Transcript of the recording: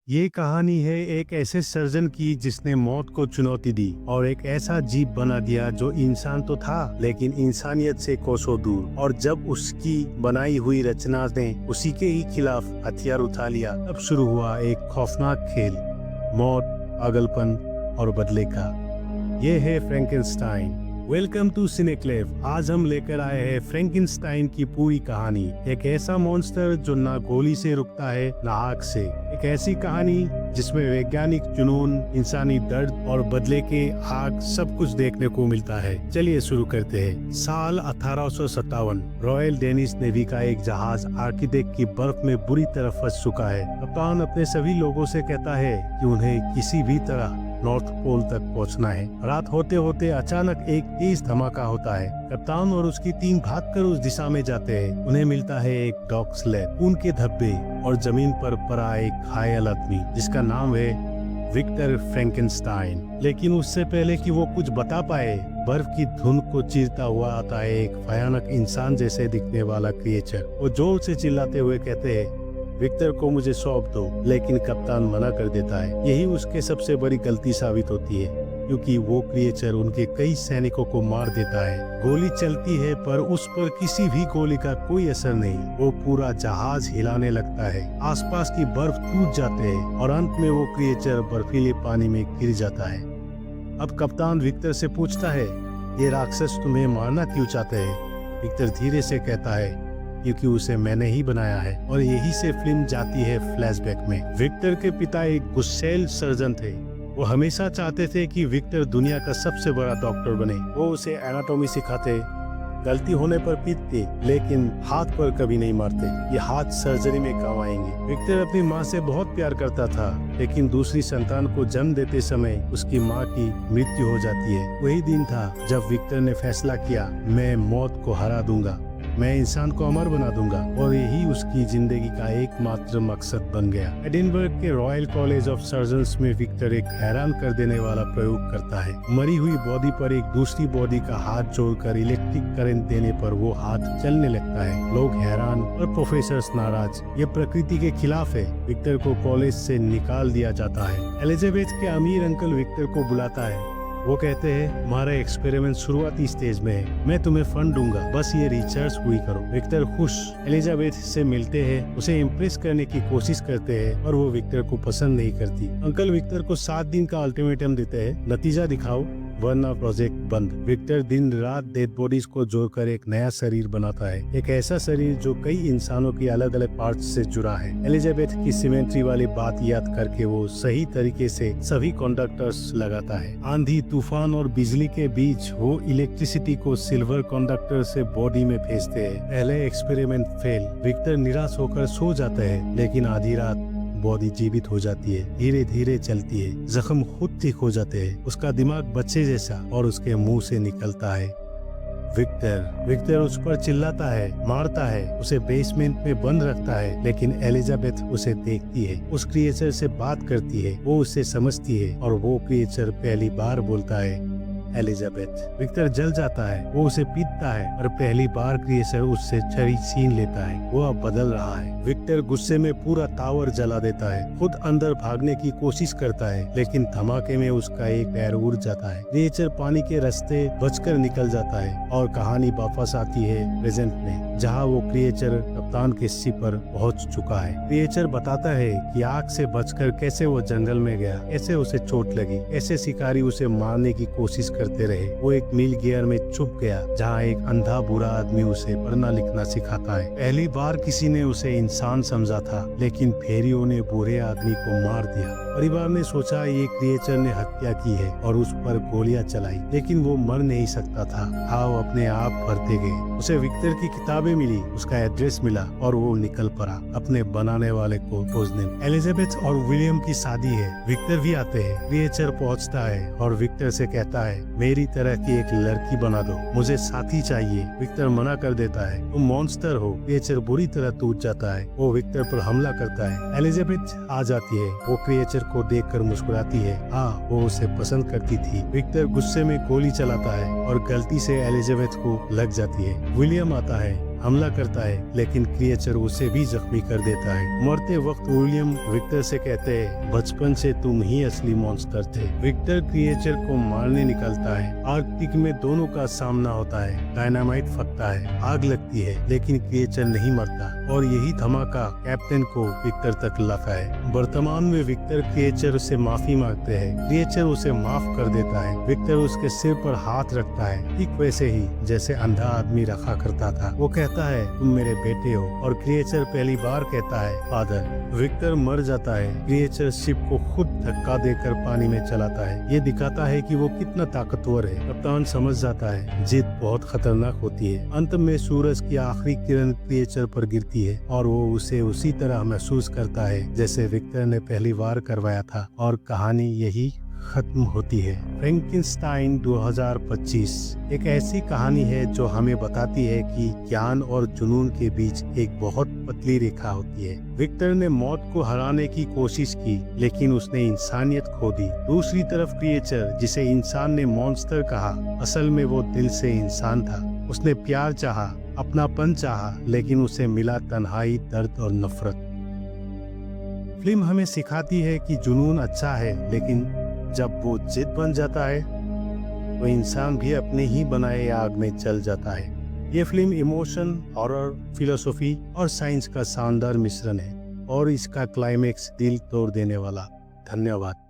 ये कहानी है एक ऐसे सर्जन की जिसने मौत को चुनौती दी और एक ऐसा जीव बना दिया जो इंसान तो था लेकिन इंसानियत से कोसों दूर। और जब उसकी बनाई हुई रचना ने उसी के ही खिलाफ हथियार उठा लिया, तब शुरू हुआ एक खौफनाक खेल, मौत, पागलपन और बदले का। ये है फ्रैंकेनस्टाइन। Welcome to सिनेक्लेव। आज हम लेकर आए हैं फ्रैंकेनस्टाइन की पूरी कहानी। एक ऐसा मॉन्स्टर जो ना गोली से रुकता है ना आग से। एक ऐसी कहानी जिसमें वैज्ञानिक जुनून, इंसानी दर्द और बदले के आग सब कुछ देखने को मिलता है। चलिए शुरू करते हैं। साल 1857। रॉयल डेनिश नेवी का एक जहाज आर्किटिक की बर्फ में बुरी तरह फंस चुका है। कप्तान अपने सभी लोगों से कहता है कि उन्हें किसी भी तरह नॉर्थ पोल तक पहुंचना है। रात होते होते अचानक एक तेज धमाका होता है। कप्तान और उसकी टीम भागकर उस दिशा में जाते हैं। उन्हें मिलता है एक डॉग स्लेड, खून के धब्बे और जमीन पर पड़ा एक घायल आदमी जिसका नाम है विक्टर फ्रैंकेनस्टाइन। लेकिन उससे पहले कि वो कुछ बता पाए, बर्फ की धुंध को चीरता हुआ आता है एक भयानक इंसान जैसे दिखने वाला क्रिएचर। वो जोर से चिल्लाते हुए कहते हैं, विक्टर को मुझे सौंप दो। लेकिन कप्तान मना कर देता है। यही उसके सबसे बड़ी गलती साबित होती है, क्योंकि वो क्रिएचर उनके कई सैनिकों को मार देता है। गोली चलती है पर उस पर किसी भी गोली का कोई असर नहीं। वो पूरा जहाज हिलाने लगता है, आसपास की बर्फ टूट जाते हैं और अंत में वो क्रिएचर बर्फीले पानी में गिर जाता है। अब कप्तान विक्टर से पूछता है, ये राक्षस तुम्हें मारना क्यों चाहते हैं? विक्टर धीरे से कहता है, क्योंकि उसे मैंने ही बनाया है। और यही से फिल्म जाती है फ्लैशबैक में। विक्टर के पिता एक गुस्सैल सर्जन थे। वो हमेशा चाहते थे कि विक्टर दुनिया का सबसे बड़ा डॉक्टर बने। वो उसे एनाटॉमी सिखाते, गलती होने पर पीटते, लेकिन हाथ पर कभी नहीं मारते। ये हाथ सर्जरी में काम आएंगे। विक्टर अपनी माँ से बहुत प्यार करता था, लेकिन दूसरी संतान को जन्म देते समय उसकी माँ की मृत्यु हो जाती है। वही दिन था जब विक्टर ने फैसला किया, मैं मौत को हरा दूंगा, मैं इंसान को अमर बना दूंगा। और यही उसकी जिंदगी का एकमात्र मकसद बन गया। एडिनबर्ग के रॉयल कॉलेज ऑफ सर्जन्स में विक्टर एक हैरान कर देने वाला प्रयोग करता है। मरी हुई बॉडी पर एक दूसरी बॉडी का हाथ जोड़कर इलेक्ट्रिक करंट देने पर वो हाथ चलने लगता है। लोग हैरान और प्रोफेसर नाराज। ये प्रकृति के खिलाफ है। विक्टर को कॉलेज से निकाल दिया जाता है। एलिजाबेथ के अमीर अंकल विक्टर को बुलाता है। वो कहते हैं, हमारा एक्सपेरिमेंट शुरुआती स्टेज में है, मैं तुम्हें फंड दूंगा, बस ये रिसर्च पूरी करो। विक्टर खुश एलिजाबेथ से मिलते हैं, उसे इम्प्रेस करने की कोशिश करते हैं और वो विक्टर को पसंद नहीं करती। अंकल विक्टर को 7 दिन का अल्टीमेटम देते हैं, नतीजा दिखाओ वरना प्रोजेक्ट बंद। विक्टर दिन रात डेड बॉडीज को जोड़कर एक नया शरीर बनाता है। एक ऐसा शरीर जो कई इंसानों की अलग अलग पार्ट्स से जुड़ा है। एलिजाबेथ की सिमेट्री वाली बात याद करके वो सही तरीके से सभी कंडक्टर्स लगाता है। आंधी, तूफान और बिजली के बीच वो इलेक्ट्रिसिटी को सिल्वर कंडक्टर से बॉडी में भेजते हैं। पहले एक्सपेरिमेंट फेल। विक्टर निराश होकर सो जाता है, लेकिन आधी रात बॉडी जीवित हो जाती है, धीरे धीरे चलती है, जख्म खुद ठीक हो जाते हैं। उसका दिमाग बच्चे जैसा और उसके मुंह से निकलता है विक्टर उस पर चिल्लाता है, मारता है, उसे बेसमेंट में बंद रखता है। लेकिन एलिजाबेथ उसे देखती है, उस क्रिएचर से बात करती है, वो उसे समझती है और वो क्रिएचर पहली बार बोलता है, एलिजाबेथ। विक्टर जल जाता है, वो उसे पीटता है और पहली बार क्रिएचर उससे छड़ी छीन लेता है। वो अब बदल रहा है। विक्टर गुस्से में पूरा टावर जला देता है, खुद अंदर भागने की कोशिश करता है, लेकिन धमाके में उसका एक पैर उड़ जाता है। क्रिएचर पानी के रास्ते बचकर निकल जाता है और कहानी वापस आती है प्रेजेंट में, जहाँ वो क्रिएचर कप्तान के शिप पर पहुंच चुका है। क्रिएचर बताता है कि आग से बचकर कैसे वो जंगल में गया, कैसे उसे चोट लगी, कैसे शिकारी उसे मारने की कोशिश करते रहे। वो एक मिल गियर में छुप गया, जहाँ एक अंधा बुरा आदमी उसे पढ़ना लिखना सिखाता है। पहली बार किसी ने उसे इंसान समझा था, लेकिन फेरियों ने बुरे आदमी को मार दिया। परिवार ने सोचा ये क्रिएचर ने हत्या की है और उस पर गोलियां चलाई, लेकिन वो मर नहीं सकता था। घाव अपने आप भरते गए। उसे विक्टर की किताबें मिली, उसका एड्रेस मिला और वो निकल पड़ा अपने बनाने वाले को खोजने। एलिजाबेथ और विलियम की शादी है। विक्टर भी आते हैं। क्रिएचर पहुंचता है और विक्टर से कहता है, मेरी तरह की एक लड़की बना दो, मुझे साथी चाहिए। विक्टर मना कर देता है, तुम मॉन्स्टर हो। क्रिएचर बुरी तरह टूट जाता है। वो विक्टर पर हमला करता है। एलिजाबेथ आ जाती है। वो क्रिएचर को देखकर मुस्कुराती है। हाँ, वो उसे पसंद करती थी। विक्टर गुस्से में गोली चलाता है और गलती से एलिजाबेथ को लग जाती है। विलियम आता है। हमला करता है, लेकिन क्रिएचर उसे भी जख्मी कर देता है। मरते वक्त विलियम विक्टर से कहते हैं, बचपन से तुम ही असली मॉन्स्टर थे। विक्टर क्रिएचर को मारने निकलता है। आर्कटिक में दोनों का सामना होता है। डायनामाइट फटता है, आग लगती है, लेकिन क्रिएचर नहीं मरता और यही धमाका कैप्टन को विक्टर तक लाता है। वर्तमान में विक्टर क्रिएचर से माफी मांगते हैं। क्रिएचर उसे माफ कर देता है। विक्टर उसके सिर पर हाथ रखता है, ठीक वैसे ही जैसे अंधा आदमी रखा करता था। वो कहता है, तुम मेरे बेटे हो, और क्रिएचर पहली बार कहता है, फादर। विक्टर मर जाता है। क्रिएचर शिप को खुद धक्का देकर पानी में चलाता है। ये दिखाता है कि वो कितना ताकतवर है। कप्तान समझ जाता है जीत बहुत खतरनाक होती है। अंत में सूरज की आखिरी किरण क्रिएचर पर गिरती है और वो उसे उसी तरह महसूस करता है जैसे विक्टर ने पहली बार करवाया था, और कहानी यही खत्म होती है। फ्रैंकेनस्टाइन 2025 एक ऐसी कहानी है जो हमें बताती है कि ज्ञान और जुनून के बीच एक बहुत पतली रेखा होती है। विक्टर ने मौत को हराने की कोशिश की, लेकिन उसने इंसानियत खो दी। दूसरी तरफ क्रिएचर, जिसे इंसान ने मॉन्स्टर कहा, असल में वो दिल से इंसान था। उसने प्यार चाहा, अपनापन चाहा, लेकिन उसे मिला तन्हाई, दर्द और नफरत। फिल्म हमें सिखाती है कि जुनून अच्छा है, लेकिन जब वो जिद बन जाता है तो इंसान भी अपने ही बनाए आग में जल जाता है। ये फिल्म इमोशन, हॉरर, फिलोसॉफी और साइंस का शानदार मिश्रण है और इसका क्लाइमेक्स दिल तोड़ देने वाला। धन्यवाद।